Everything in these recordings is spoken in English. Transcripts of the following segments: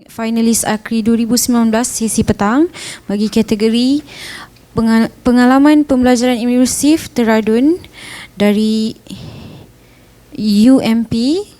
finalis Akri 2019 sesi petang bagi kategori pengalaman pembelajaran imersif teradun dari UMP,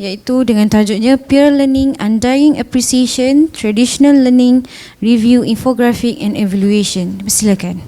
iaitu dengan tajuknya Peer Learning, Undying Appreciation, Traditional Learning, Review, Infographic and Evaluation. Silakan.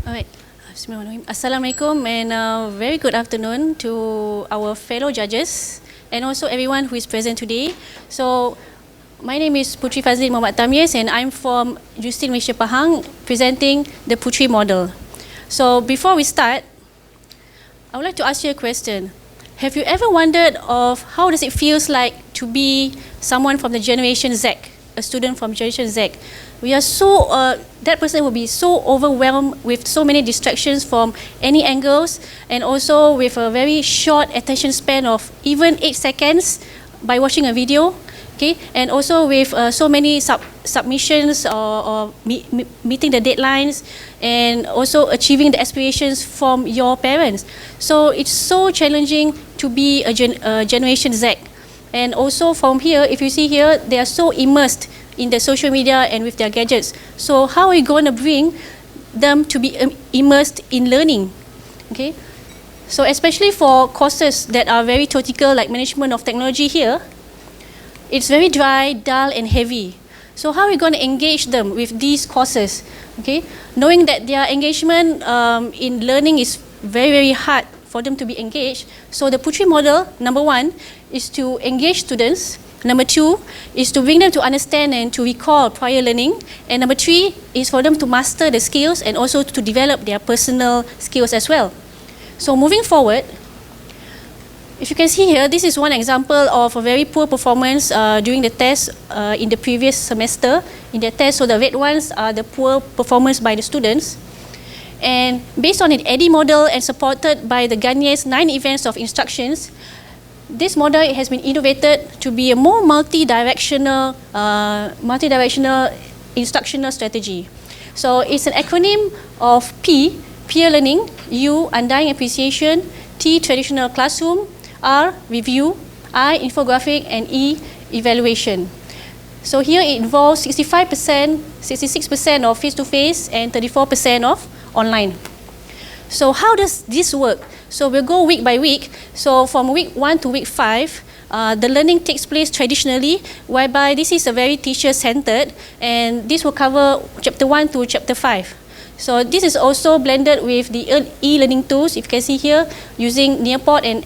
Alright, Assalamualaikum and very good afternoon to our fellow judges and also everyone who is present today. So, my name is Putri Fazlin Muhammad Tamyiz and I'm from Justin Malaysia Pahang presenting the Putri model. So, before we start, I would like to ask you a question. Have you ever wondered of how does it feels like to be someone from the Generation Z, a student from Generation Z? We are so, that person will be so overwhelmed with so many distractions from any angles and also with a very short attention span of even 8 seconds by watching a video, okay? And also with so many submissions or meeting the deadlines and also achieving the aspirations from your parents. So it's so challenging to be a Generation Z. And also from here, if you see here, they are so immersed in the social media and with their gadgets. So how are you going to bring them to be immersed in learning? Okay, so especially for courses that are very theoretical like management of technology here, it's very dry, dull and heavy. So how are you going to engage them with these courses? Okay, knowing that their engagement in learning is very hard for them to be engaged. So the Putri model, number 1, is to engage students. Number 2 is to bring them to understand and to recall prior learning. And number 3 is for them to master the skills and also to develop their personal skills as well. So moving forward, if you can see here, this is one example of a very poor performance during the test in the previous semester. In the test, so the red ones are the poor performance by the students. And based on an EDI model and supported by the Ghanaian's 9 events of instructions, this model has been innovated to be a more multi-directional instructional strategy. So it's an acronym of P, peer learning, U, undying appreciation, T, traditional classroom, R, review, I, infographic, and E, evaluation. So here it involves 65%, 66% of face-to-face and 34% of online. So how does this work? So we'll go week by week. So from week 1 to week 5, the learning takes place traditionally, whereby this is a very teacher-centered, and this will cover chapter 1 to chapter 5. So this is also blended with the e-learning tools, if you can see here, using Nearpod and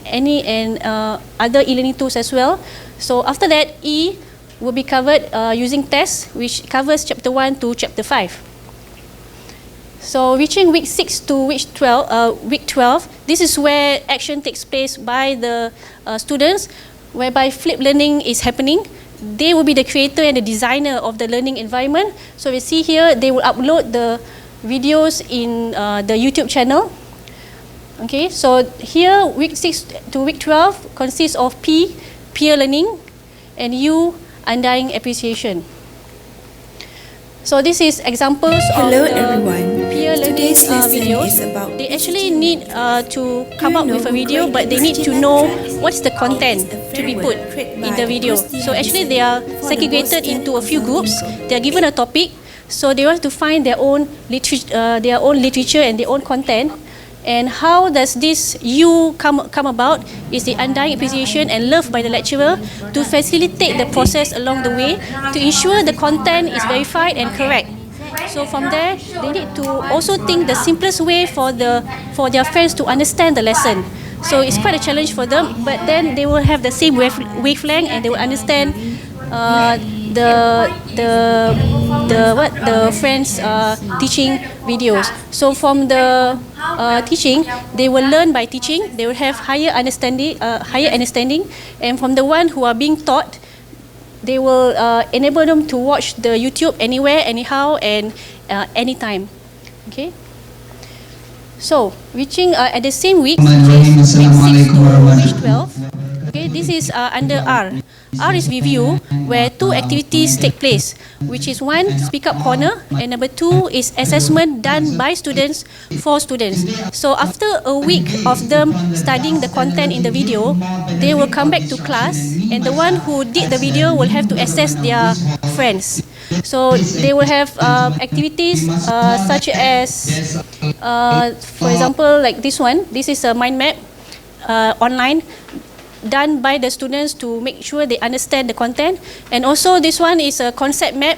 other e-learning tools as well. So after that, E will be covered using tests, which covers chapter 1 to chapter 5. So reaching week 6 to week 12, this is where action takes place by the students, whereby flipped learning is happening. They will be the creator and the designer of the learning environment. So we see here, they will upload the videos in the YouTube channel. Okay, so here week 6 to week 12 consists of P, peer learning, and U, undying appreciation. So this is examples of the peer learning videos. They actually need to come up with a video, but they need to know what's the content to be put in the video. So actually they are segregated into a few groups. They are given a topic, so they want to find their own literature and their own content. And how does this U come about is the undying appreciation and love by the lecturer to facilitate the process along the way to ensure the content is verified and correct. So from there, they need to also think the simplest way for their friends to understand the lesson. So it's quite a challenge for them, but then they will have the same wavelength and they will understand the friends teaching videos. So from the teaching, they will learn by teaching. They will have higher understanding, and from the one who are being taught, they will enable them to watch the YouTube anywhere, anyhow, and anytime. Okay. So reaching at the same week, which is week 6 to week 12. Okay, this is under R. R is review, where two activities take place, which is one, speak up corner, and number two is assessment done by students for students. So after a week of them studying the content in the video, they will come back to class, and the one who did the video will have to assess their friends. So they will have activities such as, for example, like this one. This is a mind map online, done by the students to make sure they understand the content. And also this one is a concept map.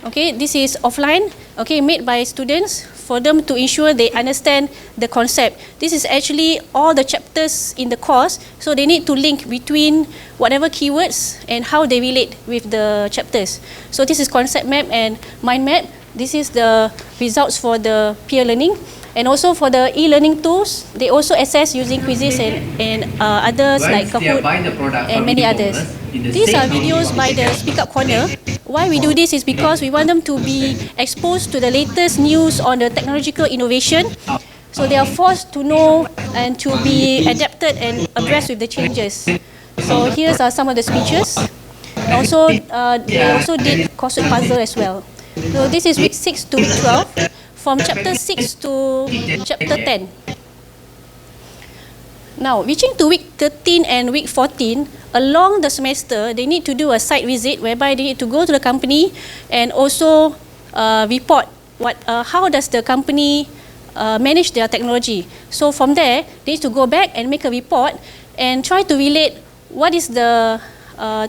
Okay, this is offline, okay, made by students for them to ensure they understand the concept. This is actually all the chapters in the course, so they need to link between whatever keywords and how they relate with the chapters. So this is concept map and mind map. This is the results for the peer learning. And also for the e-learning tools, they also assess using quizzes and others like Kahoot and many others. These are videos by the Speak Up Corner. Why we do this is because we want them to be exposed to the latest news on the technological innovation. So they are forced to know and to be adapted and abreast with the changes. So here are some of the speeches. Also, they also did crossword puzzle as well. So this is week 6 to week 12. From chapter 6 to chapter 10. Now, reaching to week 13 and week 14, along the semester, they need to do a site visit whereby they need to go to the company and also report how does the company manage their technology. So from there, they need to go back and make a report and try to relate what is the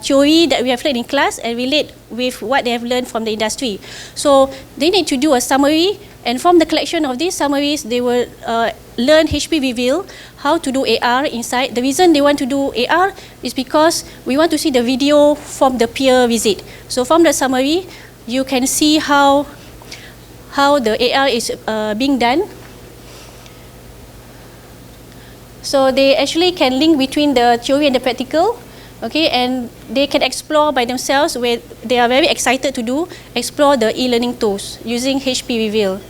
theory that we have learned in class and relate with what they have learned from the industry. So they need to do a summary, and from the collection of these summaries, they will learn HP Reveal, how to do AR inside. The reason they want to do AR is because we want to see the video from the peer visit. So from the summary, you can see how the AR is being done. So they actually can link between the theory and the practical. Okay, and they can explore by themselves, where they are very excited to explore the e-learning tools using HP Reveal.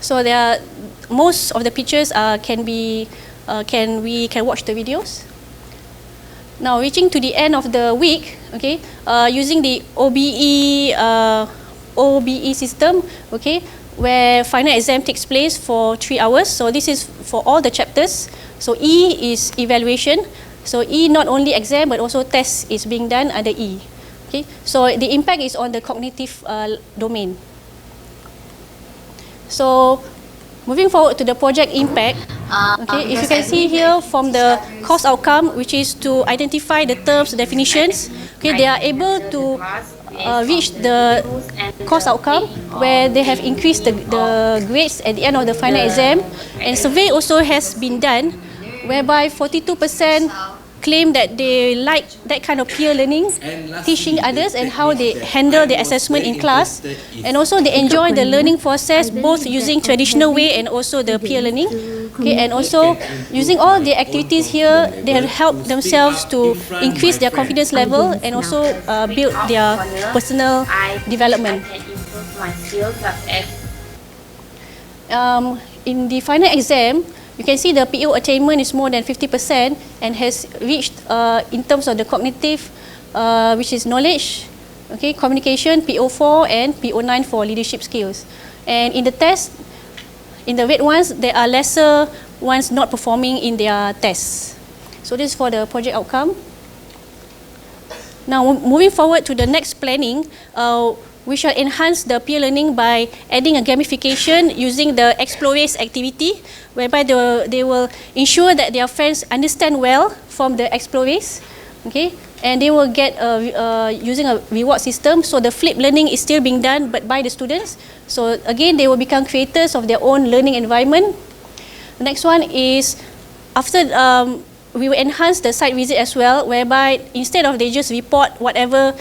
So there are, most of the pictures we can watch the videos. Now reaching to the end of the week, okay, using the OBE system, okay, where final exam takes place for 3 hours. So this is for all the chapters. So E is evaluation. So E not only exam but also test is being done under E. Okay, so the impact is on the cognitive domain. So moving forward to the project impact, okay, if you can see here from the course outcome, which is to identify the terms, definitions, okay, they are able to reach the course outcome where they have increased the grades at the end of the final exam. And survey also has been done whereby 42% claim that they like that kind of peer learning, teaching others and how they handle the assessment in class, and also they enjoy the learning process both using traditional way and also the peer learning. Okay, and also using all the activities here, they have helped themselves to increase their confidence level and also build their personal development. In the final exam, you can see the PO attainment is more than 50% and has reached in terms of the cognitive, which is knowledge, okay, communication, PO4 and PO9 for leadership skills. And in the test, in the red ones, there are lesser ones not performing in their tests. So this is for the project outcome. Now moving forward to the next planning, we shall enhance the peer learning by adding a gamification using the Explorers activity, whereby they will ensure that their friends understand well from the Explorers. Okay, and they will get using a reward system. So the flipped learning is still being done, but by the students. So again, they will become creators of their own learning environment. The next one is after we will enhance the site visit as well, whereby instead of they just report what the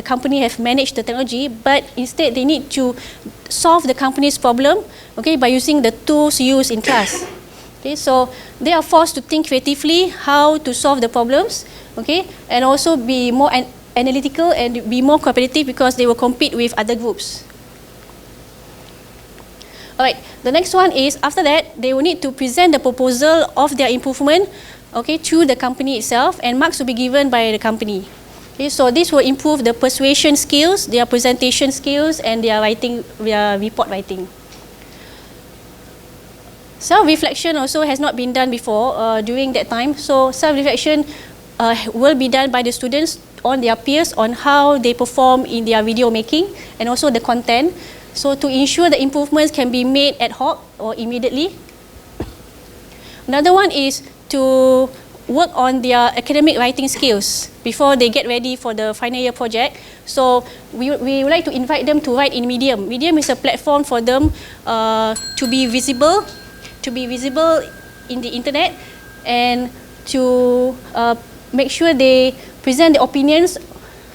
company have managed the technology, but instead they need to solve the company's problem, okay, by using the tools used in class. Okay, so they are forced to think creatively how to solve the problems, okay, and also be more analytical and be more competitive because they will compete with other groups. Alright, the next one is after that they will need to present the proposal of their improvement, okay, to the company itself, and marks will be given by the company. Okay, so this will improve the persuasion skills, their presentation skills, and their report writing. Self-reflection also has not been done before during that time. So self-reflection will be done by the students on their peers on how they perform in their video making and also the content. So to ensure the improvements can be made ad hoc or immediately. Another one is to work on their academic writing skills before they get ready for the final year project. So we would like to invite them to write in Medium. Medium is a platform for them to be visible in the internet, and to make sure they present their opinions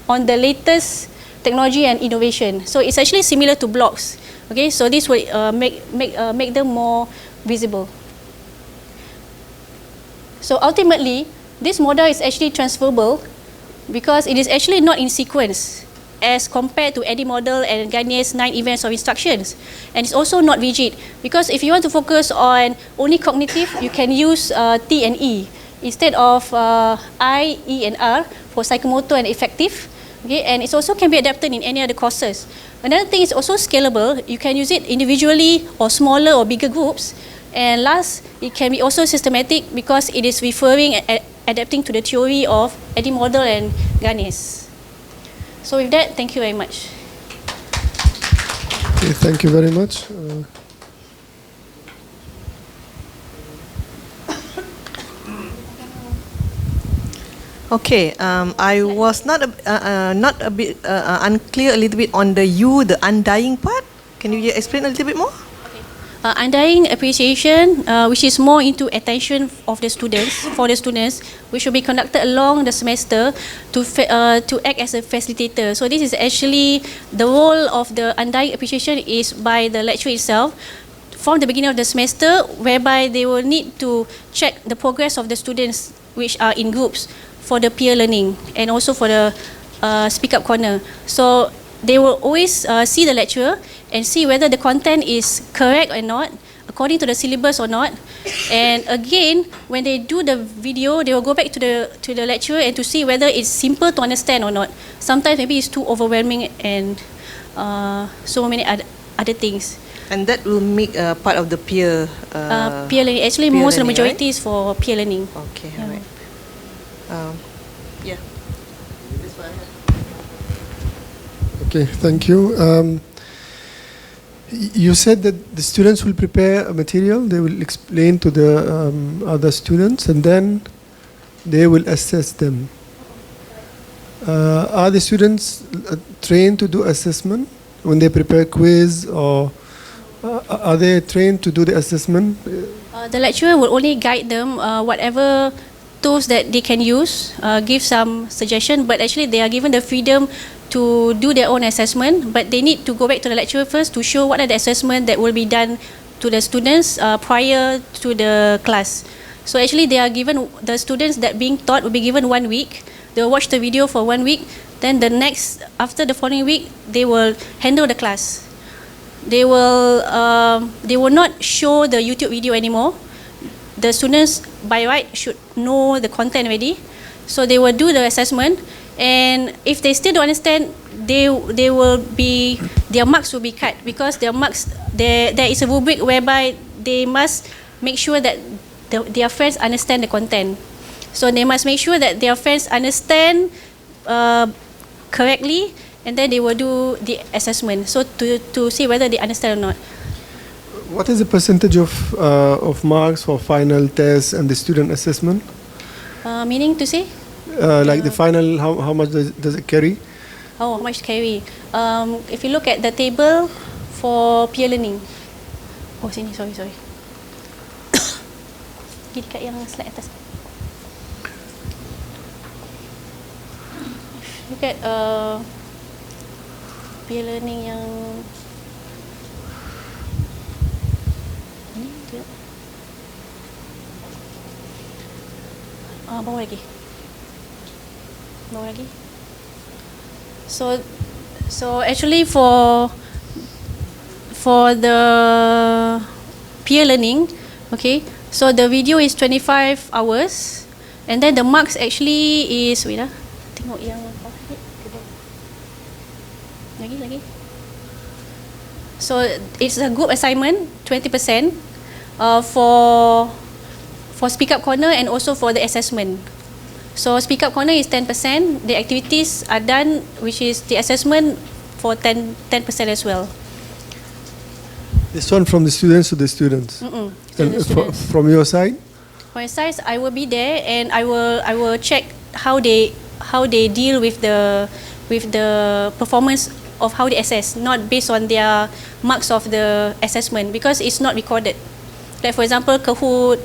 on the latest technology and innovation. So it's actually similar to blogs. Okay, so this will make them more visible. So ultimately, this model is actually transferable because it is actually not in sequence as compared to Eddie model and Garnier's 9 events of instructions. And it's also not rigid because if you want to focus on only cognitive, you can use T and E instead of I, E and R for psychomotor and affective. Okay, and it also can be adapted in any other courses. Another thing is also scalable. You can use it individually or smaller or bigger groups. And last, it can be also systematic because it is referring and adapting to the theory of Eddie model and Garnier's. So with that, thank you very much. Okay, thank you very much. Okay, I was not a bit unclear a little bit on the undying part. Can you explain a little bit more? Undying appreciation, which is more into attention of the students, for the students, which will be conducted along the semester to act as a facilitator. So this is actually the role of the undying appreciation is by the lecturer itself from the beginning of the semester, whereby they will need to check the progress of the students which are in groups for the peer learning and also for the speak up corner. So they will always see the lecturer and see whether the content is correct or not, according to the syllabus or not. And again, when they do the video, they will go back to the lecturer and to see whether it's simple to understand or not. Sometimes maybe it's too overwhelming and so many other things. And that will make part of the peer learning. Actually, most of the majority is for peer learning. Okay, yeah. alright. Yeah. Okay, thank you. You said that the students will prepare a material, they will explain to the other students, and then they will assess them. Are the students trained to do assessment when they prepare quiz, or are they trained to do the assessment? The lecturer will only guide them whatever tools that they can use, give some suggestion, but actually they are given the freedom to do their own assessment, but they need to go back to the lecturer first to show what are the assessment that will be done to the students prior to the class. So actually they are given, the students that being taught will be given 1 week. They will watch the video for 1 week, then the next, after the following week, they will handle the class. They will not show the YouTube video anymore. The students by right should know the content already. So they will do the assessment, and if they still don't understand, their marks will be cut, because their marks, there is a rubric whereby they must make sure that their friends understand the content. So they must make sure that their friends understand correctly, and then they will do the assessment, so to see whether they understand or not. What is the percentage of marks for final tests and the student assessment? Meaning to say? Like the final, how much does it carry? Oh, how much carry? If you look at the table for peer learning. Oh, sini, sorry. Pergi dekat yang slide atas. Look at peer learning yang ni dia. Bawah lagi. So actually for the peer learning, okay, so the video is 25 hours and then the marks actually is, wait tengok yang lagi. So it's a group assignment, 20% for Speak Up Corner and also for the assessment. So Speak Up Corner is 10%, the activities are done, which is the assessment for 10% as well. This one from the students to the students. To And the students. from your side? For size, I will be there and I will check how they deal with the performance of how they assess, not based on their marks of the assessment, because it's not recorded. Like for example, Kahoot,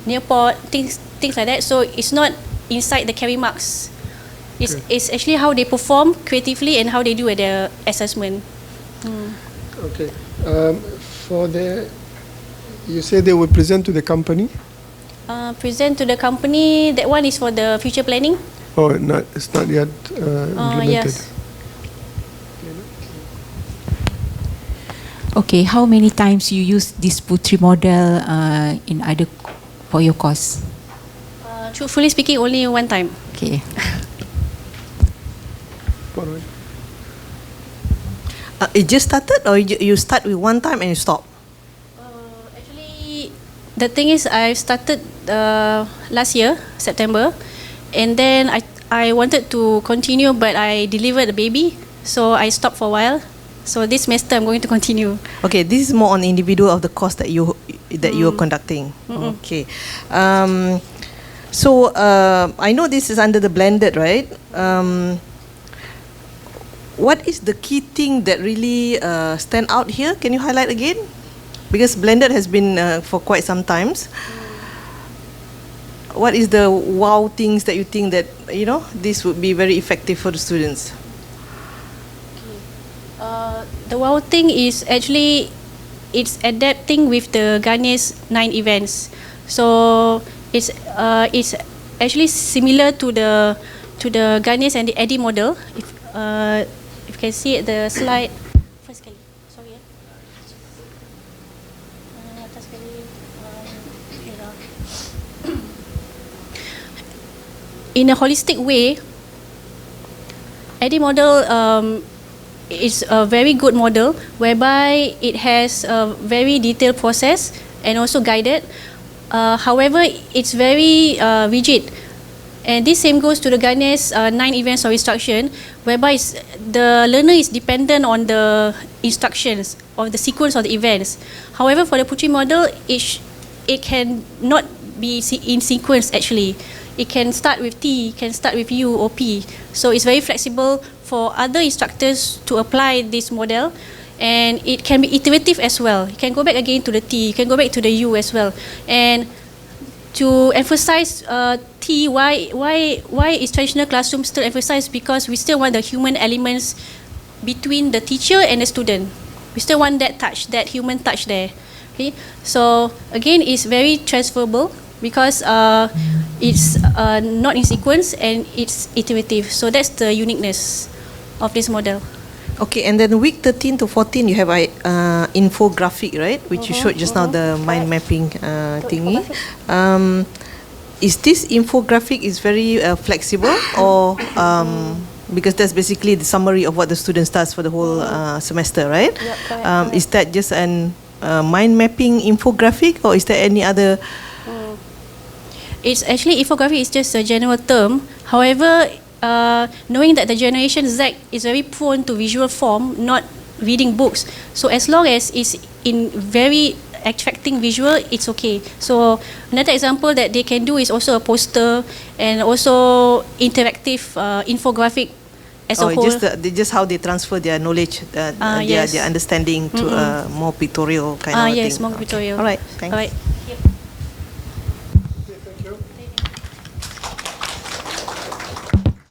Nearpod, things like that. So it's not inside the carry marks. It's actually how they perform creatively and how they do at the assessment. Okay. You say they will present to the company? Present to the company, that one is for the future planning. Oh, it's not yet implemented. Yes. Okay, how many times you use this Putri model for your course? Truthfully speaking, only one time. Okay. It just started, or you start with one time and you stop? Actually, the thing is, I started last year, September, and then I wanted to continue, but I delivered a baby, so I stopped for a while. So this semester I'm going to continue. Okay, this is more on the individual of the course that you are conducting. Okay. So I know this is under the blended, right? What is the key thing that really stand out here? Can you highlight again? Because blended has been for quite some times. What is the wow things that you think that this would be very effective for the students? The wow thing is actually it's adapting with the Ghanaia's 9 events. So it's actually similar to the Ghanaia's and the Eddie model. If you can see at the slide first kali. Sorry atas kali. In a holistic way, Eddie model is a very good model whereby it has a very detailed process and also guided. However, it's very rigid. And this same goes to the Ghanaia's 9 events of instruction, whereby the learner is dependent on the instructions of the sequence of the events. However, for the Putri model, it can not be in sequence actually. It can start with T, can start with U or P. So it's very flexible for other instructors to apply this model, and it can be iterative as well. You can go back again to the T, you can go back to the U as well. And to emphasize T, why is traditional classroom still emphasized? Because we still want the human elements between the teacher and the student. We still want that touch, that human touch there. Okay, so again, it's very transferable because it's not in sequence and it's iterative. So that's the uniqueness of this model. Okay, and then week 13 to 14 you have infographic, right? Which you showed just now, the mind mapping thingy. Is this infographic is very flexible, or because that's basically the summary of what the student does for the whole semester, right? Yep, correct. Is that just an mind mapping infographic, or is there any other? It's actually, infographic is just a general term. However, knowing that the generation Z is very prone to visual form, not reading books, so as long as it's in very attracting visual, it's okay. So another example that they can do is also a poster and also interactive infographic as a whole. Just how they transfer their knowledge, yes. their understanding to a more pictorial kind of yes, thing. more pictorial. All right, thanks. All right. Thank you.